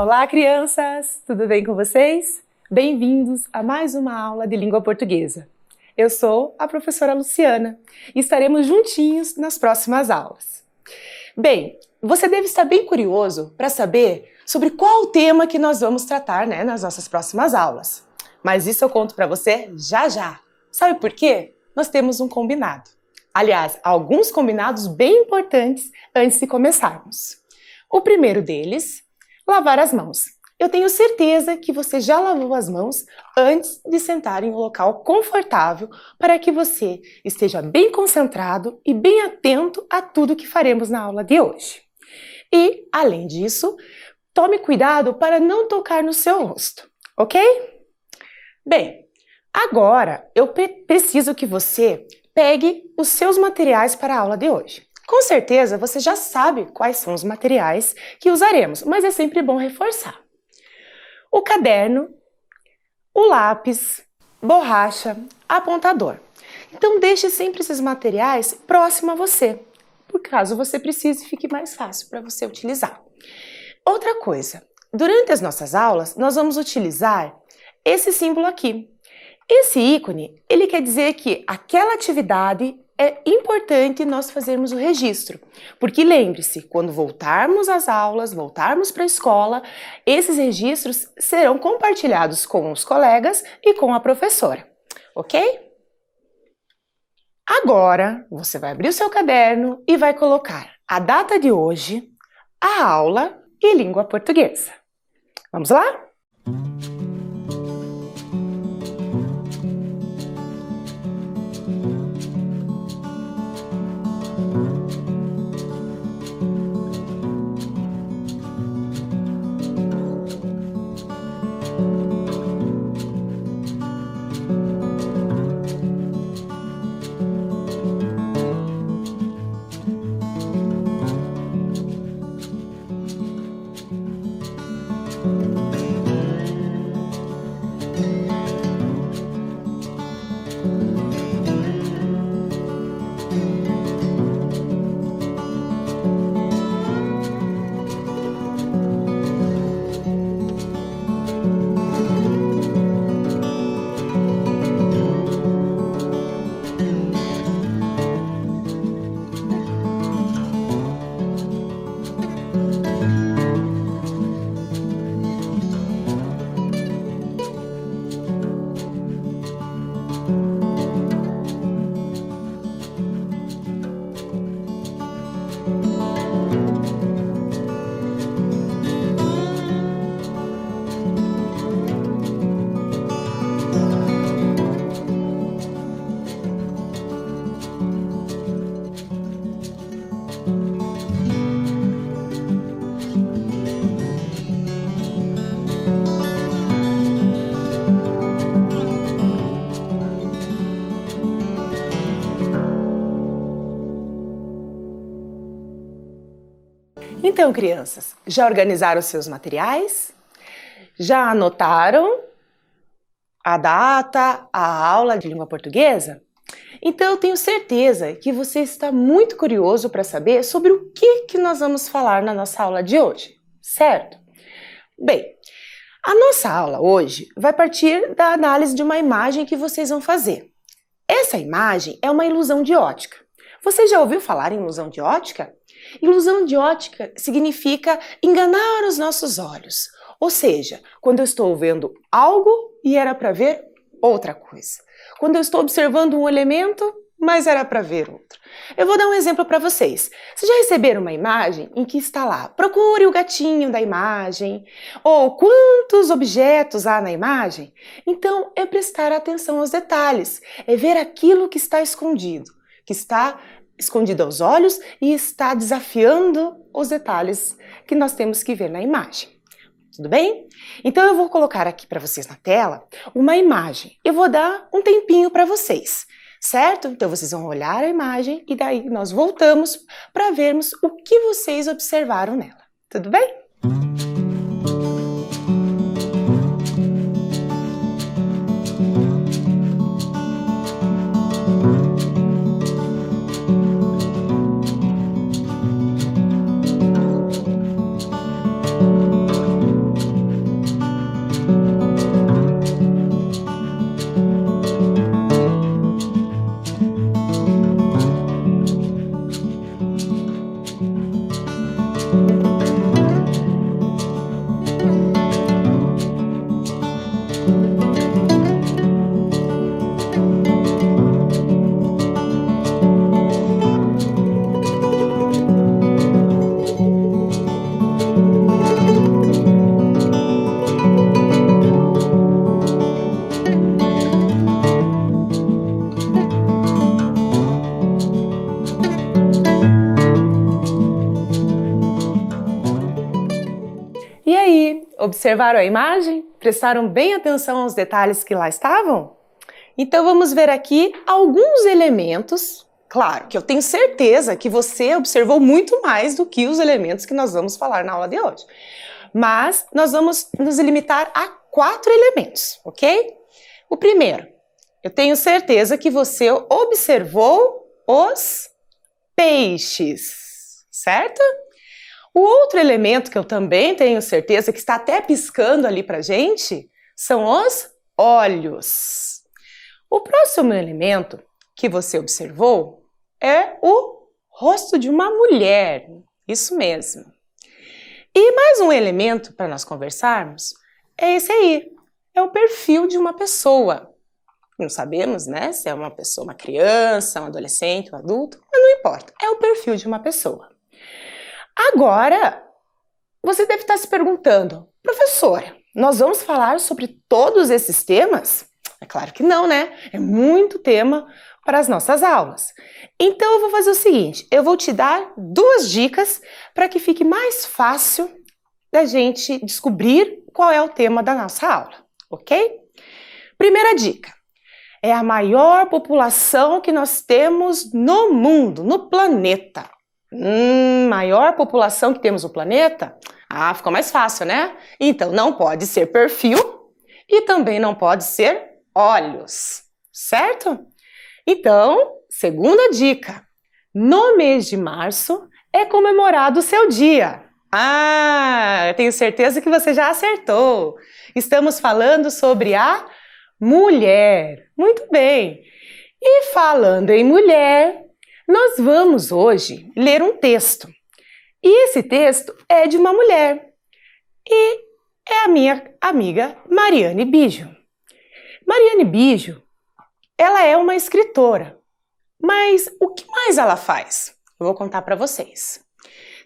Olá, crianças! Tudo bem com vocês? Bem-vindos a mais uma aula de língua portuguesa. Eu sou a professora Luciana e estaremos juntinhos nas próximas aulas. Bem, você deve estar bem curioso para saber sobre qual o tema que nós vamos tratar, nas nossas próximas aulas. Mas isso eu conto para você já já. Sabe por quê? Nós temos um combinado. Aliás, alguns combinados bem importantes antes de começarmos. O primeiro deles, lavar as mãos. Eu tenho certeza que você já lavou as mãos antes de sentar em um local confortável para que você esteja bem concentrado e bem atento a tudo que faremos na aula de hoje. E, além disso, tome cuidado para não tocar no seu rosto, ok? Bem, agora eu preciso que você pegue os seus materiais para a aula de hoje. Com certeza você já sabe quais são os materiais que usaremos, mas é sempre bom reforçar. O caderno, o lápis, borracha, apontador. Então deixe sempre esses materiais próximo a você, por caso você precise, fique mais fácil para você utilizar. Outra coisa, durante as nossas aulas nós vamos utilizar esse símbolo aqui. Esse ícone, ele quer dizer que aquela atividade é importante nós fazermos o registro, porque lembre-se, quando voltarmos às aulas, voltarmos para a escola, esses registros serão compartilhados com os colegas e com a professora, ok? Agora, você vai abrir o seu caderno e vai colocar a data de hoje, a aula e língua portuguesa. Vamos lá? Então, crianças, já organizaram os seus materiais? Já anotaram a data, a aula de língua portuguesa? Então, eu tenho certeza que você está muito curioso para saber sobre o que nós vamos falar na nossa aula de hoje, certo? Bem, a nossa aula hoje vai partir da análise de uma imagem que vocês vão fazer. Essa imagem é uma ilusão de ótica. Você já ouviu falar em ilusão de ótica? Ilusão de ótica significa enganar os nossos olhos. Ou seja, quando eu estou vendo algo e era para ver outra coisa. Quando eu estou observando um elemento, mas era para ver outro. Eu vou dar um exemplo para vocês. Vocês já receberam uma imagem em que está lá, procure o gatinho da imagem, ou quantos objetos há na imagem? Então, é prestar atenção aos detalhes, é ver aquilo que está escondido aos olhos e está desafiando os detalhes que nós temos que ver na imagem. Tudo bem? Então eu vou colocar aqui para vocês na tela uma imagem. Eu vou dar um tempinho para vocês, certo? Então vocês vão olhar a imagem e daí nós voltamos para vermos o que vocês observaram nela. Tudo bem? Observaram a imagem? Prestaram bem atenção aos detalhes que lá estavam? Então vamos ver aqui alguns elementos. Claro que eu tenho certeza que você observou muito mais do que os elementos que nós vamos falar na aula de hoje. Mas nós vamos nos limitar a 4 elementos, ok? O primeiro, eu tenho certeza que você observou os peixes, certo? O outro elemento que eu também tenho certeza que está até piscando ali pra gente são os olhos. O próximo elemento que você observou é o rosto de uma mulher, isso mesmo. E mais um elemento para nós conversarmos é esse aí, é o perfil de uma pessoa. Não sabemos, né, se é uma pessoa, uma criança, um adolescente, um adulto, mas não importa, é o perfil de uma pessoa. Agora, você deve estar se perguntando, professora, nós vamos falar sobre todos esses temas? É claro que não, né? É muito tema para as nossas aulas. Então eu vou fazer o seguinte, eu vou te dar 2 dicas para que fique mais fácil da gente descobrir qual é o tema da nossa aula, ok? Primeira dica, é a maior população que nós temos no mundo, no planeta. Maior população que temos no planeta? Ah, ficou mais fácil, né? Então não pode ser perfil e também não pode ser olhos, certo? Então, segunda dica, no mês de março é comemorado o seu dia. Ah, eu tenho certeza que você já acertou. Estamos falando sobre a mulher. Muito bem. E falando em mulher, nós vamos hoje ler um texto. E esse texto é de uma mulher. E é a minha amiga Mariane Bijo. Mariane Bijo, ela é uma escritora. Mas o que mais ela faz? Eu vou contar para vocês.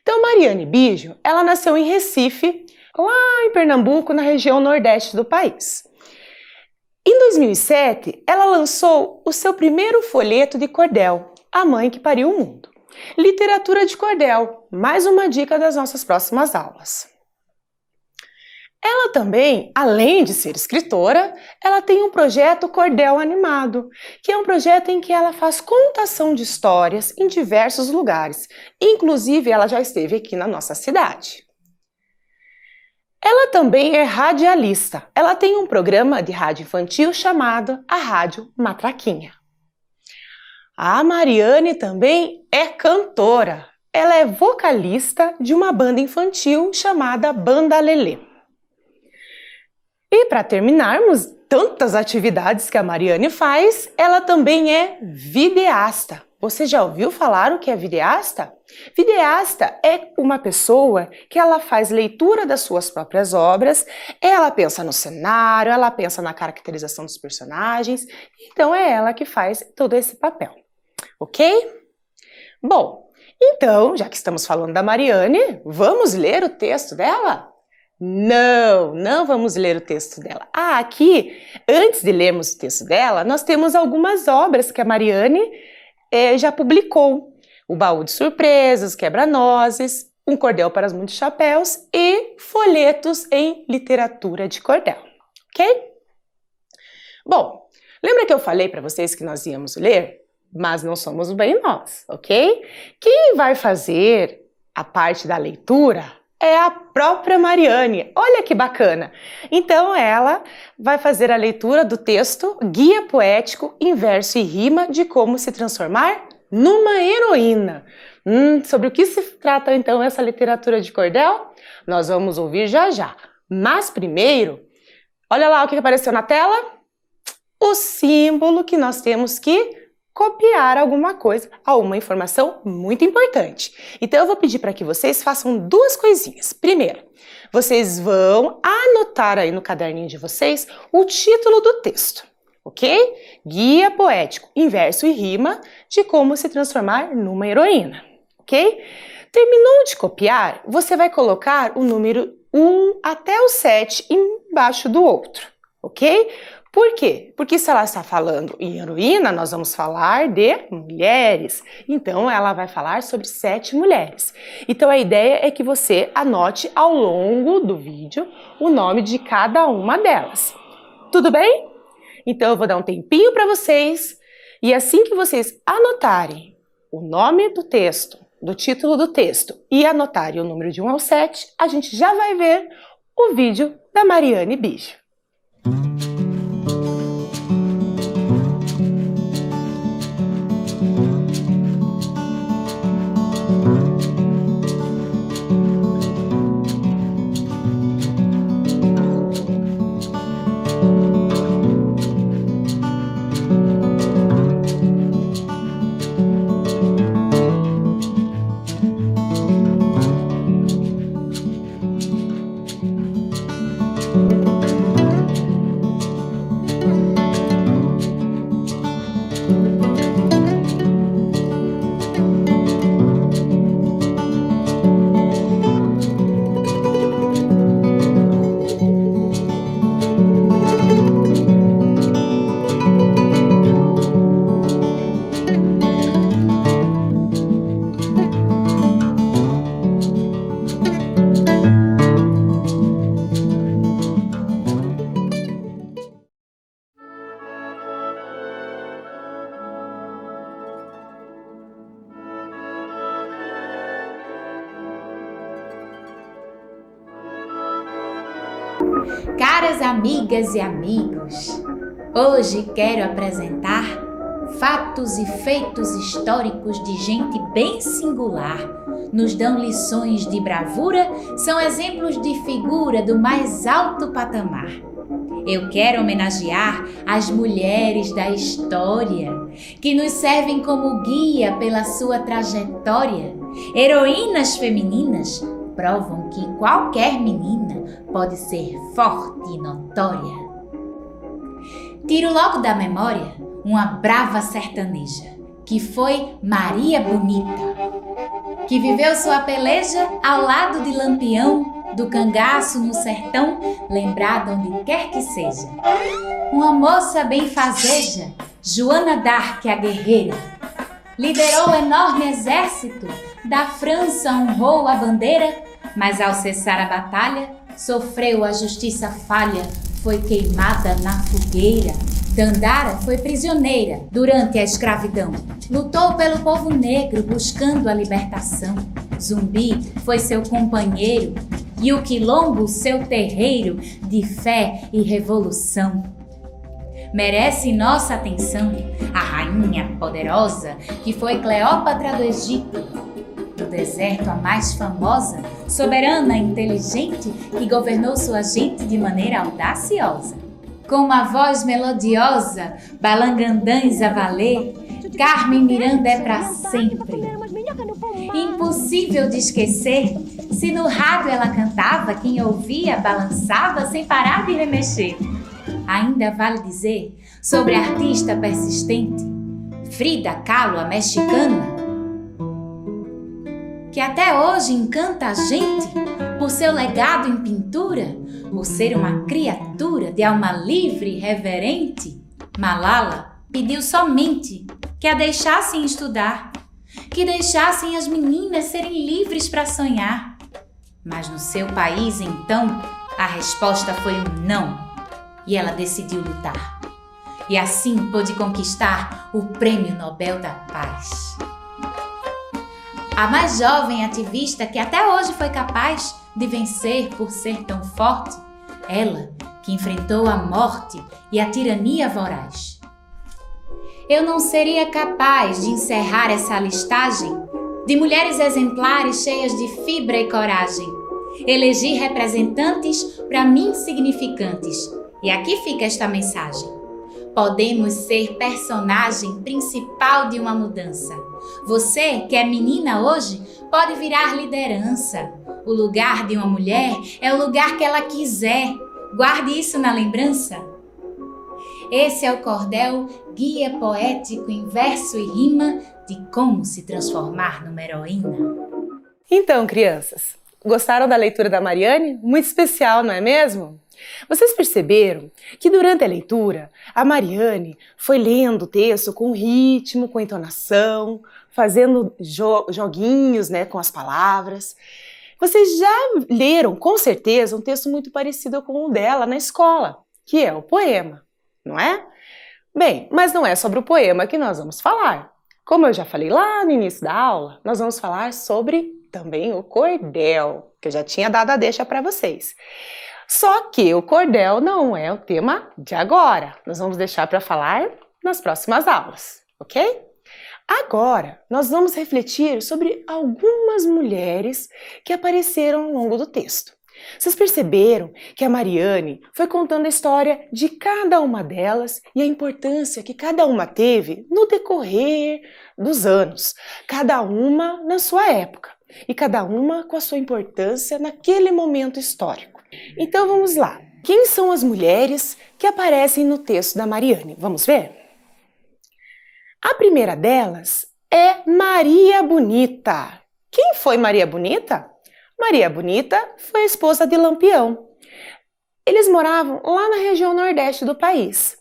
Então, Mariane Bijo, ela nasceu em Recife, lá em Pernambuco, na região nordeste do país. Em 2007, ela lançou o seu primeiro folheto de cordel, A Mãe que Pariu o Mundo. Literatura de cordel, mais uma dica das nossas próximas aulas. Ela também, além de ser escritora, ela tem um projeto Cordel Animado, que é um projeto em que ela faz contação de histórias em diversos lugares. Inclusive, ela já esteve aqui na nossa cidade. Ela também é radialista. Ela tem um programa de rádio infantil chamado a Rádio Matraquinha. A Mariane também é cantora. Ela é vocalista de uma banda infantil chamada Banda Lelê. E para terminarmos tantas atividades que a Mariane faz, ela também é videasta. Você já ouviu falar o que é videasta? Videasta é uma pessoa que ela faz leitura das suas próprias obras, ela pensa no cenário, ela pensa na caracterização dos personagens, então é ela que faz todo esse papel, ok? Bom, então, já que estamos falando da Mariane, vamos ler o texto dela? Não vamos ler o texto dela. Aqui, antes de lermos o texto dela, nós temos algumas obras que a Mariane já publicou. O Baú de Surpresas, Quebra-Nozes, Um Cordel para os Muitos Chapéus e folhetos em literatura de cordel, ok? Bom, lembra que eu falei para vocês que nós íamos ler? Mas não somos bem nós, ok? Quem vai fazer a parte da leitura é a própria Mariane. Olha que bacana! Então ela vai fazer a leitura do texto Guia Poético em Verso e Rima de Como se Transformar numa Heroína. Sobre o que se trata então essa literatura de cordel? Nós vamos ouvir já já. Mas primeiro, olha lá o que apareceu na tela. O símbolo que nós temos que copiar alguma coisa, alguma informação muito importante. Então eu vou pedir para que vocês façam 2 coisinhas. Primeiro, vocês vão anotar aí no caderninho de vocês o título do texto, ok? Guia Poético em Verso e Rima de Como se Transformar numa Heroína, ok? Terminou de copiar, você vai colocar o número 1 até o 7 embaixo do outro, ok? Por quê? Porque se ela está falando em heroína, nós vamos falar de mulheres. Então, ela vai falar sobre 7 mulheres. Então, a ideia é que você anote ao longo do vídeo o nome de cada uma delas. Tudo bem? Então, eu vou dar um tempinho para vocês e assim que vocês anotarem o nome do texto, do título do texto e anotarem o número de 1 ao 7, a gente já vai ver o vídeo da Mariane Bijo. Caras amigas e amigos, hoje quero apresentar fatos e feitos históricos de gente bem singular. Nos dão lições de bravura, são exemplos de figura do mais alto patamar. Eu quero homenagear as mulheres da história, que nos servem como guia pela sua trajetória. Heroínas femininas provam que qualquer menina pode ser forte e notória. Tiro logo da memória uma brava sertaneja, que foi Maria Bonita, que viveu sua peleja ao lado de Lampião, do cangaço no sertão, lembrada onde quer que seja. Uma moça benfazeja, Joana d'Arc a guerreira, liderou o enorme exército, da França honrou a bandeira, mas ao cessar a batalha, sofreu a justiça falha, foi queimada na fogueira. Dandara foi prisioneira durante a escravidão, lutou pelo povo negro buscando a libertação. Zumbi foi seu companheiro e o quilombo seu terreiro de fé e revolução. Merece nossa atenção a rainha poderosa que foi Cleópatra do Egito. Do deserto a mais famosa, soberana inteligente que governou sua gente de maneira audaciosa. Com uma voz melodiosa, balangandãs a valer, Carmen Miranda é pra sempre. Impossível de esquecer, se no rádio ela cantava, quem ouvia balançava sem parar de remexer. Ainda vale dizer sobre a artista persistente, Frida Kahlo, a mexicana, que até hoje encanta a gente por seu legado em pintura, por ser uma criatura de alma livre e reverente. Malala pediu somente que a deixassem estudar, que deixassem as meninas serem livres para sonhar. Mas no seu país, então, a resposta foi um não, e ela decidiu lutar. E assim pôde conquistar o Prêmio Nobel da Paz. A mais jovem ativista que até hoje foi capaz de vencer por ser tão forte, ela que enfrentou a morte e a tirania voraz. Eu não seria capaz de encerrar essa listagem de mulheres exemplares cheias de fibra e coragem. Elegi representantes para mim significantes. E aqui fica esta mensagem. Podemos ser personagem principal de uma mudança. Você, que é menina hoje, pode virar liderança. O lugar de uma mulher é o lugar que ela quiser. Guarde isso na lembrança. Esse é o cordel, guia poético em verso e rima de como se transformar numa heroína. Então, crianças, gostaram da leitura da Mariane? Muito especial, não é mesmo? Vocês perceberam que durante a leitura, a Mariane foi lendo o texto com ritmo, com entonação, fazendo joguinhos, né, com as palavras. Vocês já leram, com certeza, um texto muito parecido com o dela na escola, que é o poema, não é? Bem, mas não é sobre o poema que nós vamos falar. Como eu já falei lá no início da aula, nós vamos falar sobre também o cordel, que eu já tinha dado a deixa para vocês. Só que o cordel não é o tema de agora. Nós vamos deixar para falar nas próximas aulas, ok? Agora, nós vamos refletir sobre algumas mulheres que apareceram ao longo do texto. Vocês perceberam que a Mariane foi contando a história de cada uma delas e a importância que cada uma teve no decorrer dos anos, cada uma na sua época e cada uma com a sua importância naquele momento histórico. Então vamos lá. Quem são as mulheres que aparecem no texto da Mariane? Vamos ver? A primeira delas é Maria Bonita. Quem foi Maria Bonita? Maria Bonita foi a esposa de Lampião. Eles moravam lá na região nordeste do país.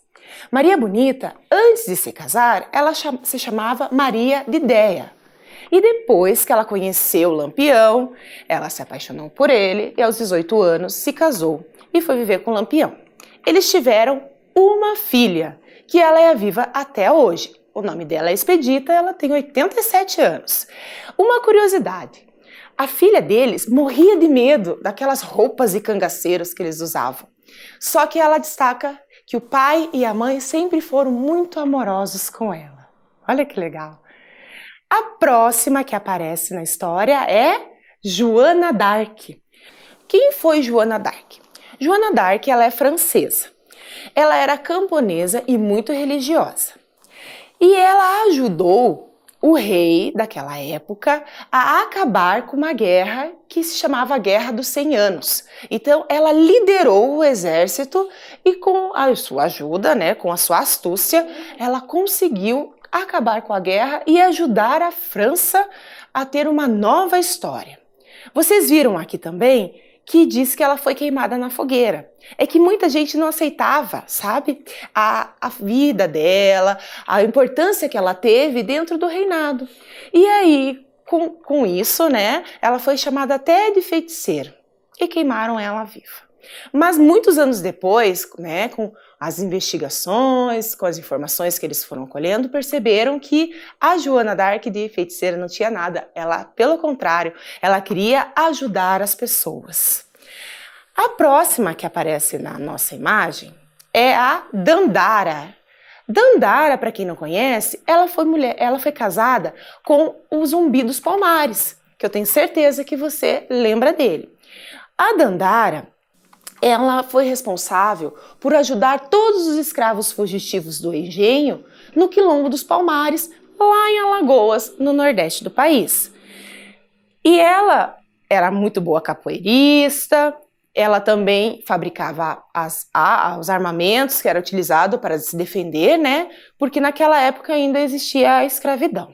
Maria Bonita, antes de se casar, ela se chamava Maria de Déia. E depois que ela conheceu Lampião, ela se apaixonou por ele e aos 18 anos se casou e foi viver com Lampião. Eles tiveram uma filha, que ela é viva até hoje. O nome dela é Expedita, ela tem 87 anos. Uma curiosidade. A filha deles morria de medo daquelas roupas e cangaceiros que eles usavam. Só que ela destaca que o pai e a mãe sempre foram muito amorosos com ela. Olha que legal! A próxima que aparece na história é Joana d'Arc. Quem foi Joana d'Arc? Joana d'Arc, ela é francesa. Ela era camponesa e muito religiosa. E ela ajudou o rei daquela época a acabar com uma guerra que se chamava Guerra dos 100 Anos. Então, ela liderou o exército e com a sua ajuda, né, com a sua astúcia, ela conseguiu acabar com a guerra e ajudar a França a ter uma nova história. Vocês viram aqui também que diz que ela foi queimada na fogueira. É que muita gente não aceitava, sabe? A vida dela, a importância que ela teve dentro do reinado. E aí, com isso, né, ela foi chamada até de feiticeira e queimaram ela viva. Mas muitos anos depois, né, com as investigações, com as informações que eles foram colhendo, perceberam que a Joana d'Arc de feiticeira não tinha nada. Ela, pelo contrário, ela queria ajudar as pessoas. A próxima que aparece na nossa imagem é a Dandara. Dandara, para quem não conhece, ela foi casada com o Zumbi dos Palmares, que eu tenho certeza que você lembra dele. A Dandara, ela foi responsável por ajudar todos os escravos fugitivos do engenho no Quilombo dos Palmares, lá em Alagoas, no nordeste do país. E ela era muito boa capoeirista, ela também fabricava os armamentos que era utilizado para se defender, né? Porque naquela época ainda existia a escravidão.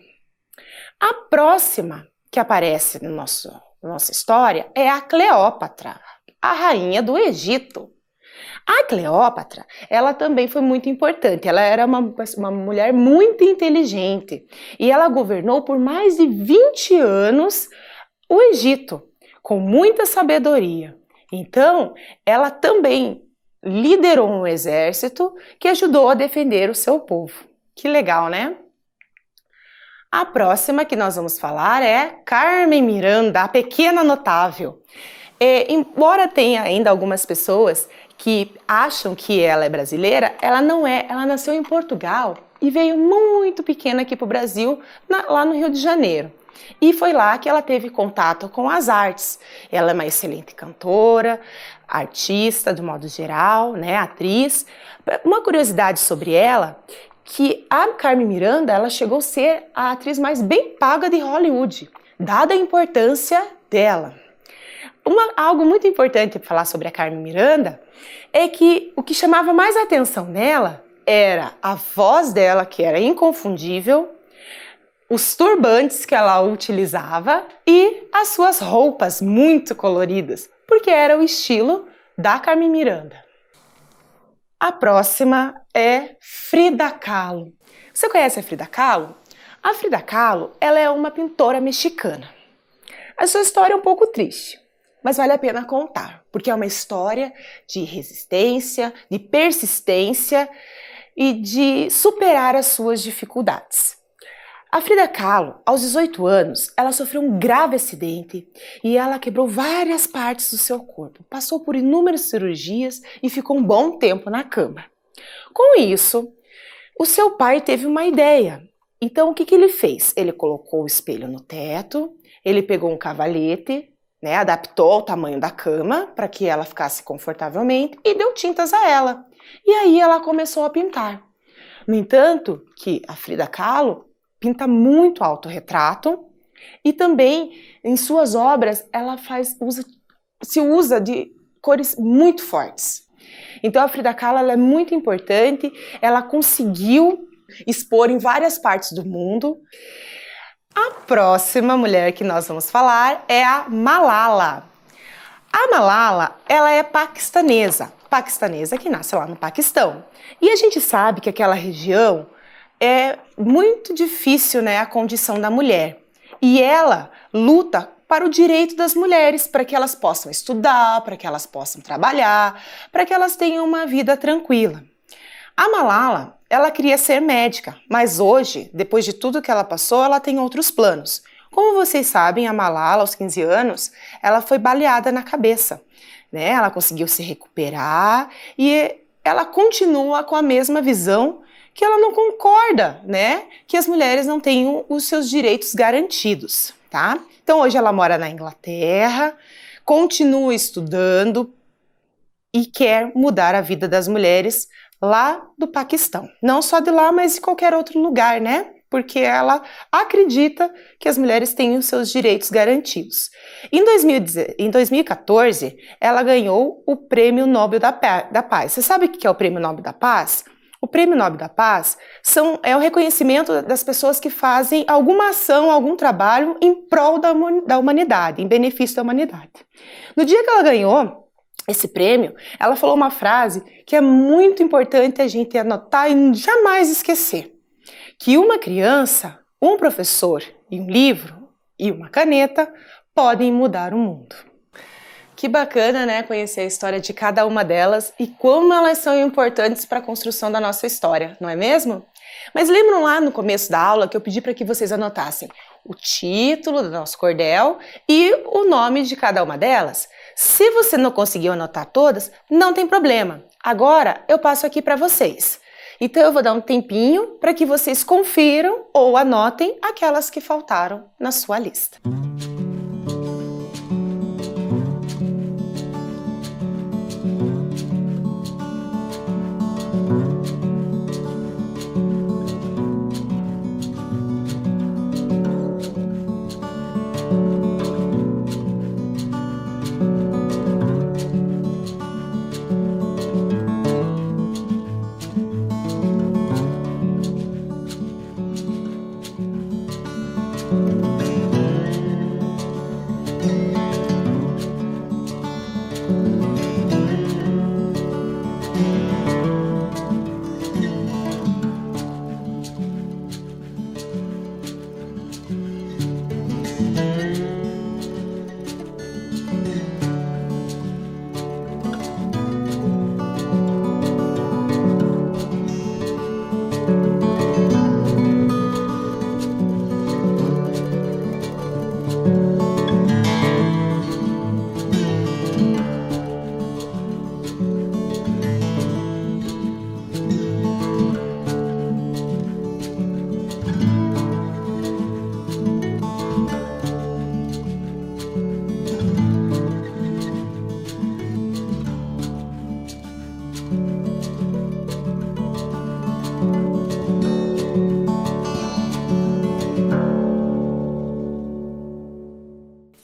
A próxima que aparece na nossa história é a Cleópatra, a rainha do Egito. A Cleópatra, ela também foi muito importante, ela era uma mulher muito inteligente e ela governou por mais de 20 anos o Egito, com muita sabedoria. Então, ela também liderou um exército que ajudou a defender o seu povo. Que legal, né? A próxima que nós vamos falar é Carmen Miranda, a pequena notável. Embora tenha ainda algumas pessoas que acham que ela é brasileira, ela não é. Ela nasceu em Portugal e veio muito pequena aqui para o Brasil, lá no Rio de Janeiro. E foi lá que ela teve contato com as artes. Ela é uma excelente cantora, artista, de modo geral, né, atriz. Uma curiosidade sobre ela, que a Carmen Miranda, ela chegou a ser a atriz mais bem paga de Hollywood, dada a importância dela. Algo muito importante para falar sobre a Carmen Miranda é que o que chamava mais a atenção nela era a voz dela, que era inconfundível, os turbantes que ela utilizava e as suas roupas muito coloridas, porque era o estilo da Carmen Miranda. A próxima é Frida Kahlo. Você conhece a Frida Kahlo? A Frida Kahlo, ela é uma pintora mexicana. A sua história é um pouco triste, mas vale a pena contar, porque é uma história de resistência, de persistência e de superar as suas dificuldades. A Frida Kahlo, aos 18 anos, ela sofreu um grave acidente e ela quebrou várias partes do seu corpo, passou por inúmeras cirurgias e ficou um bom tempo na cama. Com isso, o seu pai teve uma ideia. Então, o que ele fez? Ele colocou o espelho no teto, ele pegou um cavalete, adaptou ao tamanho da cama para que ela ficasse confortavelmente e deu tintas a ela. E aí ela começou a pintar. No entanto, que a Frida Kahlo pinta muito autorretrato e também em suas obras ela se usa de cores muito fortes. Então a Frida Kahlo ela é muito importante, ela conseguiu expor em várias partes do mundo. A próxima mulher que nós vamos falar é a Malala. A Malala, ela é paquistanesa que nasce lá no Paquistão. E a gente sabe que aquela região é muito difícil, a condição da mulher. E ela luta para o direito das mulheres, para que elas possam estudar, para que elas possam trabalhar, para que elas tenham uma vida tranquila. A Malala, ela queria ser médica, mas hoje, depois de tudo que ela passou, ela tem outros planos. Como vocês sabem, a Malala, aos 15 anos, ela foi baleada na cabeça. Ela conseguiu se recuperar e ela continua com a mesma visão que ela não concorda, que as mulheres não tenham os seus direitos garantidos, tá? Então hoje ela mora na Inglaterra, continua estudando e quer mudar a vida das mulheres lá do Paquistão. Não só de lá, mas de qualquer outro lugar, Porque ela acredita que as mulheres têm os seus direitos garantidos. Em 2014, ela ganhou o Prêmio Nobel da Paz. Você sabe o que é o Prêmio Nobel da Paz? O Prêmio Nobel da Paz é o reconhecimento das pessoas que fazem alguma ação, algum trabalho em prol da humanidade, em benefício da humanidade. No dia que ela ganhou esse prêmio, ela falou uma frase que é muito importante a gente anotar e jamais esquecer. Que uma criança, um professor e um livro e uma caneta podem mudar o mundo. Que bacana, conhecer a história de cada uma delas e como elas são importantes para a construção da nossa história, não é mesmo? Mas lembram lá no começo da aula que eu pedi para que vocês anotassem o título do nosso cordel e o nome de cada uma delas? Se você não conseguiu anotar todas, não tem problema. Agora eu passo aqui para vocês. Então eu vou dar um tempinho para que vocês confiram ou anotem aquelas que faltaram na sua lista.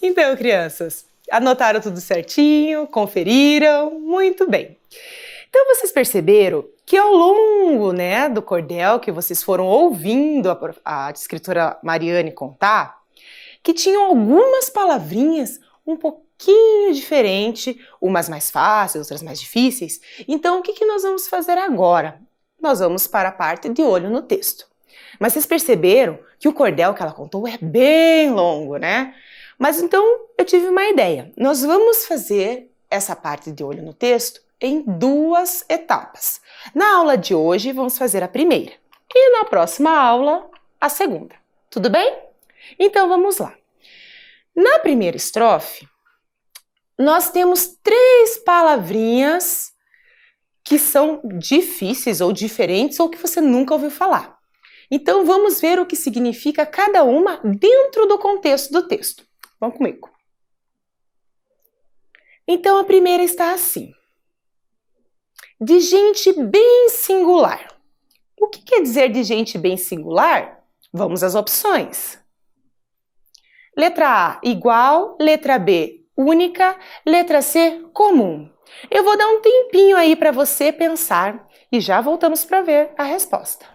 Então, crianças, anotaram tudo certinho, conferiram, muito bem. Então, vocês perceberam que ao longo, do cordel que vocês foram ouvindo a escritora Mariane contar, que tinham algumas palavrinhas um pouquinho pouquinho diferente, umas mais fáceis, outras mais difíceis. Então, o que nós vamos fazer agora? Nós vamos para a parte de olho no texto. Mas vocês perceberam que o cordel que ela contou é bem longo, né? Mas então, eu tive uma ideia. Nós vamos fazer essa parte de olho no texto em 2 etapas. Na aula de hoje, vamos fazer a primeira. E na próxima aula, a segunda. Tudo bem? Então, vamos lá. Na primeira estrofe, nós temos 3 palavrinhas que são difíceis ou diferentes ou que você nunca ouviu falar. Então, vamos ver o que significa cada uma dentro do contexto do texto. Vão comigo. Então, a primeira está assim. De gente bem singular. O que quer dizer de gente bem singular? Vamos às opções. Letra A, igual. Letra B, única. Letra C, comum. Eu vou dar um tempinho aí para você pensar e já voltamos para ver a resposta.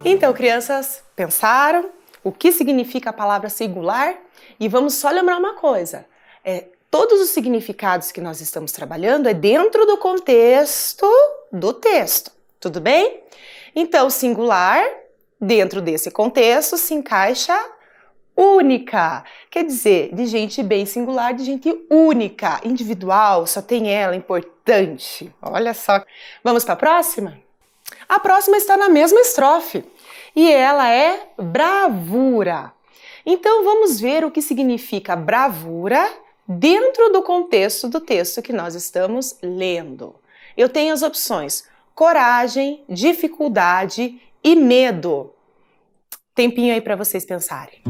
Então, crianças, pensaram o que significa a palavra singular? E vamos só lembrar uma coisa, todos os significados que nós estamos trabalhando é dentro do contexto do texto, tudo bem? Então, singular, dentro desse contexto, se encaixa única, quer dizer, de gente bem singular, de gente única, individual, só tem ela, importante. Olha só. Vamos para a próxima? A próxima está na mesma estrofe e ela é bravura. Então vamos ver o que significa bravura dentro do contexto do texto que nós estamos lendo. Eu tenho as opções coragem, dificuldade e medo. Tempinho aí para vocês pensarem.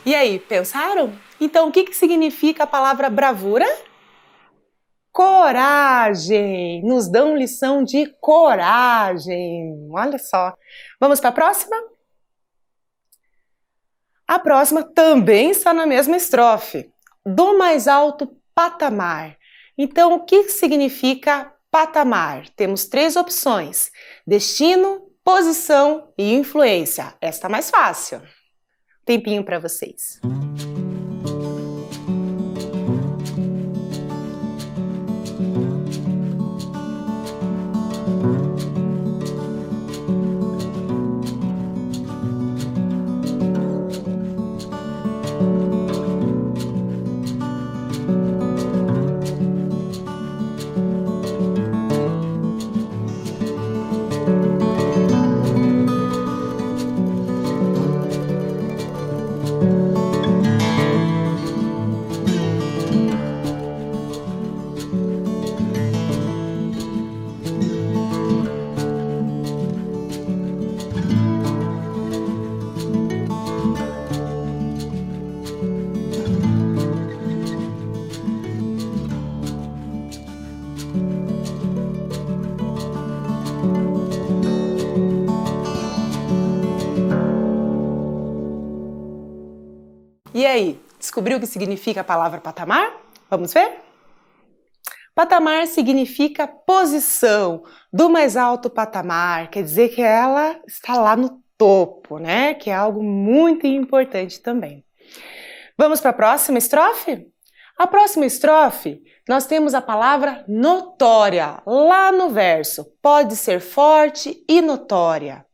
E aí, pensaram? Então, o que significa a palavra bravura? Coragem! Nos dão lição de coragem. Olha só. Vamos para a próxima? A próxima também está na mesma estrofe. Do mais alto patamar. Então, o que significa patamar? Temos 3 opções. Destino, posição e influência. Esta é mais fácil. Tempinho para vocês. E aí, descobriu o que significa a palavra patamar? Vamos ver? Patamar significa posição do mais alto patamar, quer dizer que ela está lá no topo, né? Que é algo muito importante também. Vamos para a próxima estrofe? A próxima estrofe, nós temos a palavra notória, lá no verso. Pode ser forte e notória.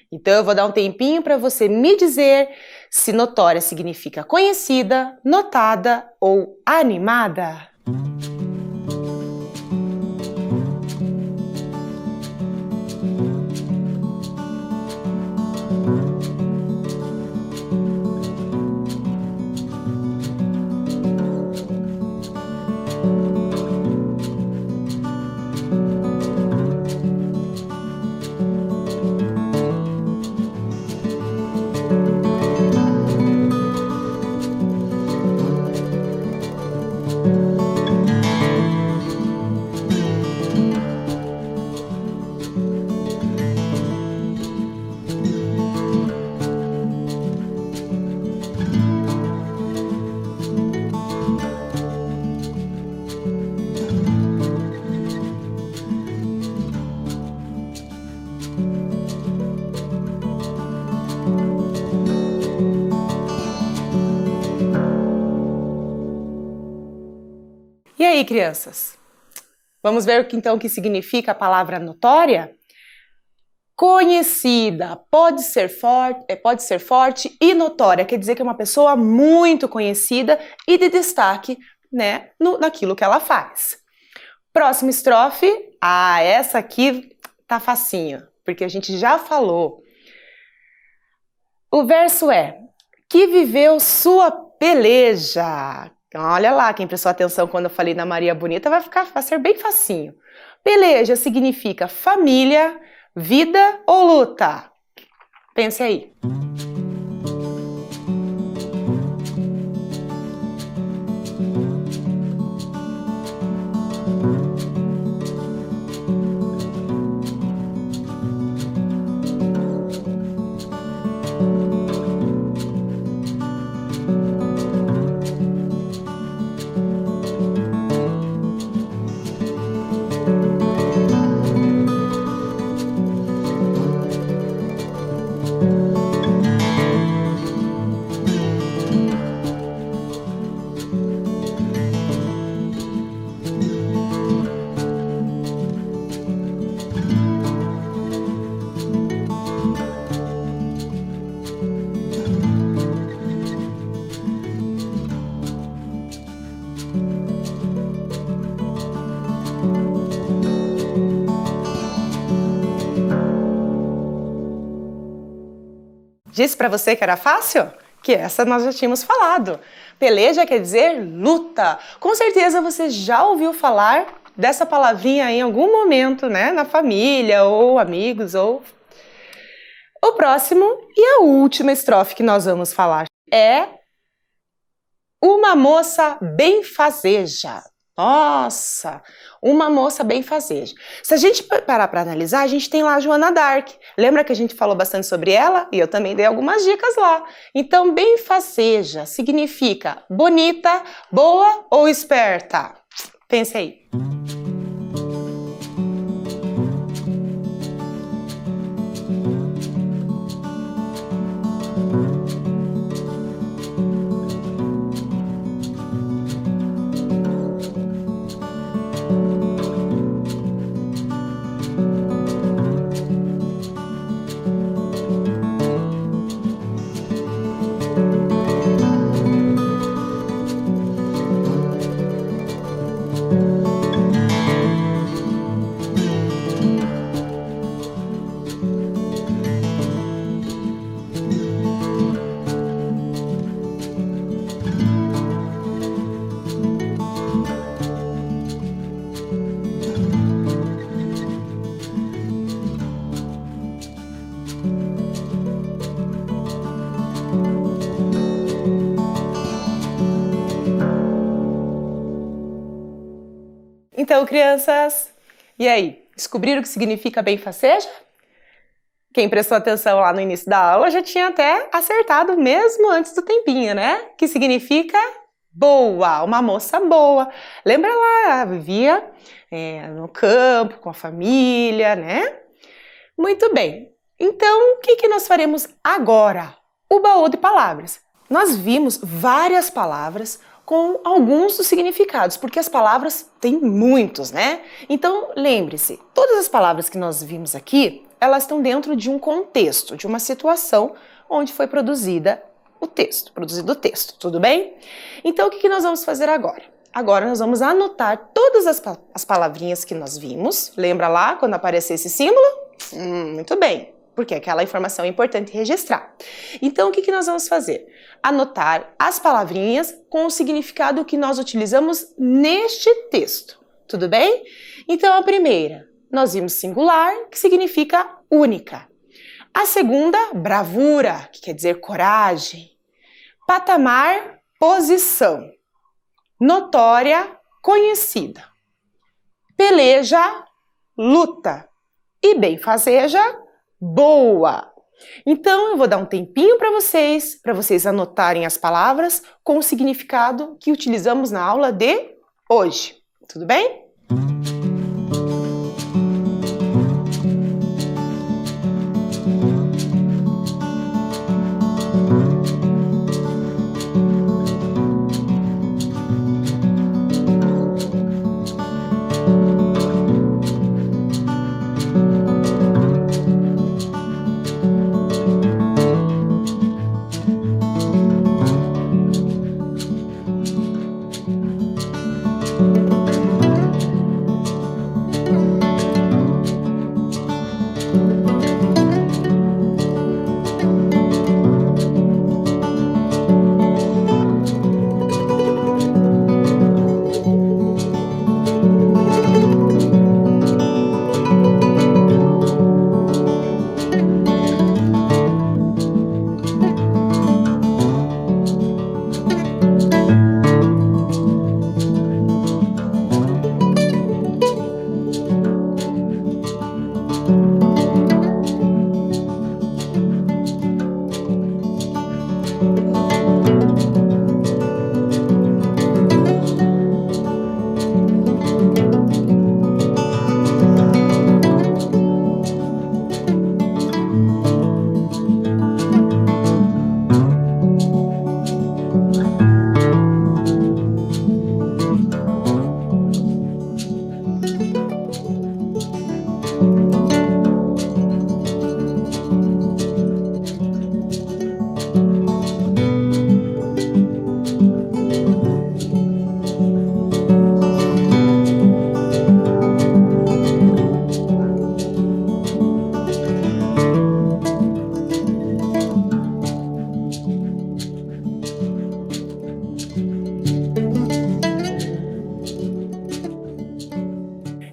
Então, eu vou dar um tempinho para você me dizer se notória significa conhecida, notada ou animada. E aí, crianças? Vamos ver então o que significa a palavra notória? Conhecida, pode ser forte e notória, quer dizer que é uma pessoa muito conhecida e de destaque, né, naquilo que ela faz. Próxima estrofe, essa aqui tá facinho, porque a gente já falou. O verso é: que viveu sua peleja. Olha lá, quem prestou atenção quando eu falei na Maria Bonita vai ser bem facinho. Peleja significa família, vida ou luta? Pense aí. Disse para você que era fácil? Que essa nós já tínhamos falado. Peleja quer dizer luta. Com certeza você já ouviu falar dessa palavrinha em algum momento, né? Na família, ou amigos, ou... O próximo e a última estrofe que nós vamos falar é uma moça benfazeja. Nossa, uma moça benfazeja. Se a gente parar para analisar, a gente tem lá a Joana d'Arc. Lembra que a gente falou bastante sobre ela? E eu também dei algumas dicas lá. Então, benfazeja significa bonita, boa ou esperta? Pense aí. Então, crianças, e aí? Descobriram o que significa benfaceja? Quem prestou atenção lá no início da aula já tinha até acertado mesmo antes do tempinho, né? Que significa boa, uma moça boa. Lembra lá, vivia no campo, com a família, né? Muito bem. Então, o que nós faremos agora? O baú de palavras. Nós vimos várias palavras com alguns dos significados, porque as palavras têm muitos, né? Então, lembre-se, todas as palavras que nós vimos aqui, elas estão dentro de um contexto, de uma situação onde foi produzido o texto, tudo bem? Então, o que nós vamos fazer agora? Agora nós vamos anotar todas as palavrinhas que nós vimos. Lembra lá quando aparecer esse símbolo? Muito bem, porque aquela informação é importante registrar. Então, o que nós vamos fazer? Anotar as palavrinhas com o significado que nós utilizamos neste texto, tudo bem? Então, a primeira, nós vimos singular, que significa única. A segunda, bravura, que quer dizer coragem. Patamar, posição. Notória, conhecida. Peleja, luta. E benfazeja, boa. Então, eu vou dar um tempinho para vocês anotarem as palavras com o significado que utilizamos na aula de hoje. Tudo bem?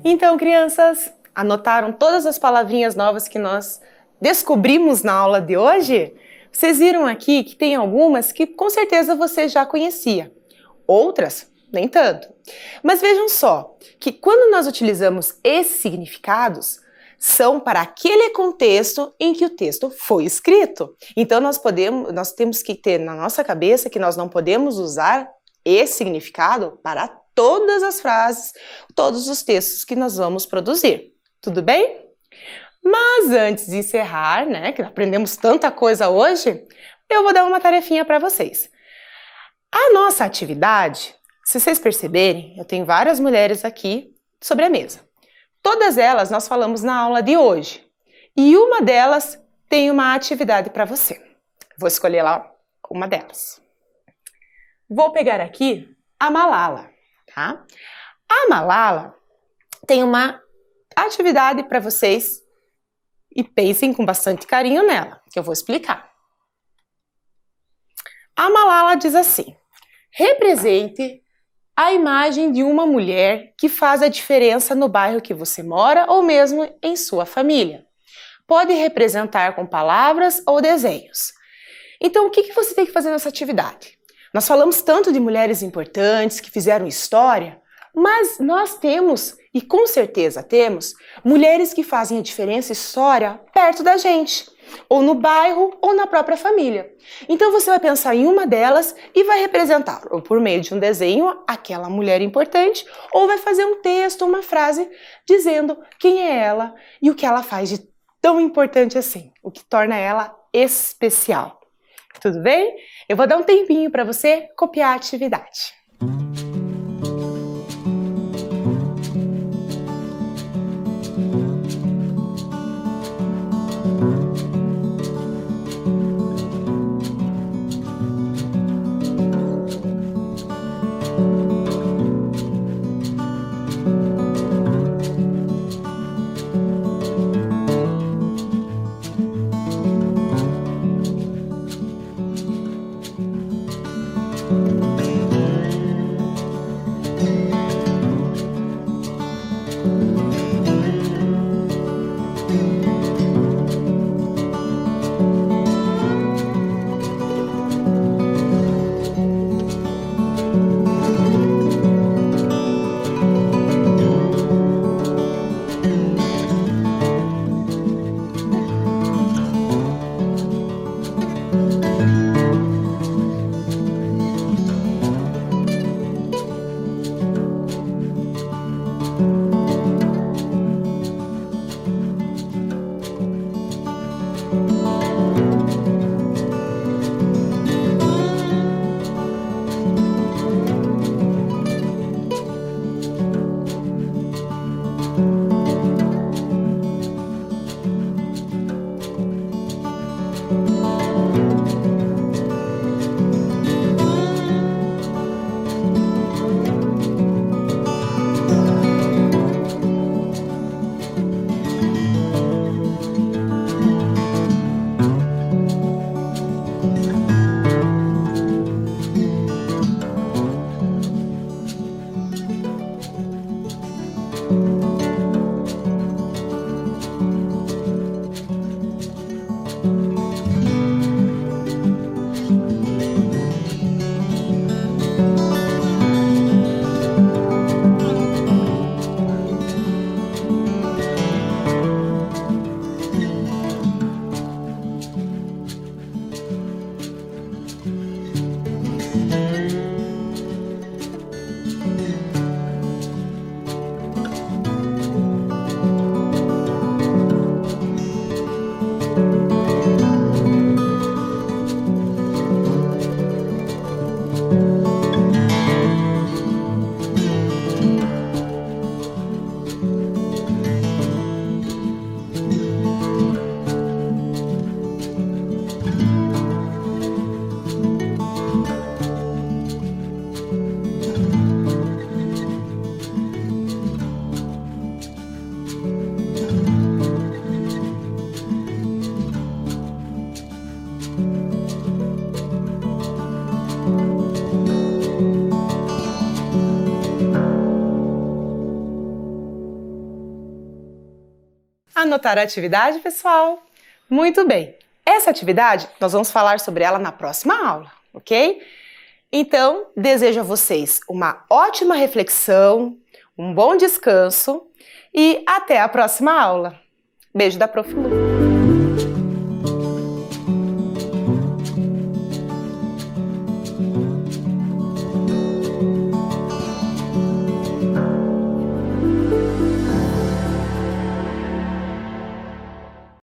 Então, crianças, anotaram todas as palavrinhas novas que nós descobrimos na aula de hoje? Vocês viram aqui que tem algumas que com certeza você já conhecia, outras nem tanto. Mas vejam só, que quando nós utilizamos esses significados, são para aquele contexto em que o texto foi escrito. Então nós temos que ter na nossa cabeça que nós não podemos usar esse significado para todas as frases, todos os textos que nós vamos produzir. Tudo bem? Mas antes de encerrar, né, que aprendemos tanta coisa hoje, eu vou dar uma tarefinha para vocês. A nossa atividade, se vocês perceberem, eu tenho várias mulheres aqui sobre a mesa. Todas elas nós falamos na aula de hoje. E uma delas tem uma atividade para você. Vou escolher lá uma delas. Vou pegar aqui a Malala, tá? A Malala tem uma atividade para vocês e pensem com bastante carinho nela, que eu vou explicar. A Malala diz assim: represente a imagem de uma mulher que faz a diferença no bairro que você mora ou mesmo em sua família. Pode representar com palavras ou desenhos. Então, o que você tem que fazer nessa atividade? Nós falamos tanto de mulheres importantes que fizeram história, mas nós temos E com certeza temos mulheres que fazem a diferença e história perto da gente, ou no bairro ou na própria família. Então você vai pensar em uma delas e vai representar, ou por meio de um desenho, aquela mulher importante, ou vai fazer um texto, uma frase dizendo quem é ela e o que ela faz de tão importante assim, o que torna ela especial. Tudo bem? Eu vou dar um tempinho para você copiar a atividade. Anotaram a atividade, pessoal? Muito bem! Essa atividade, nós vamos falar sobre ela na próxima aula, ok? Então, desejo a vocês uma ótima reflexão, um bom descanso e até a próxima aula. Beijo da Prof. Lu.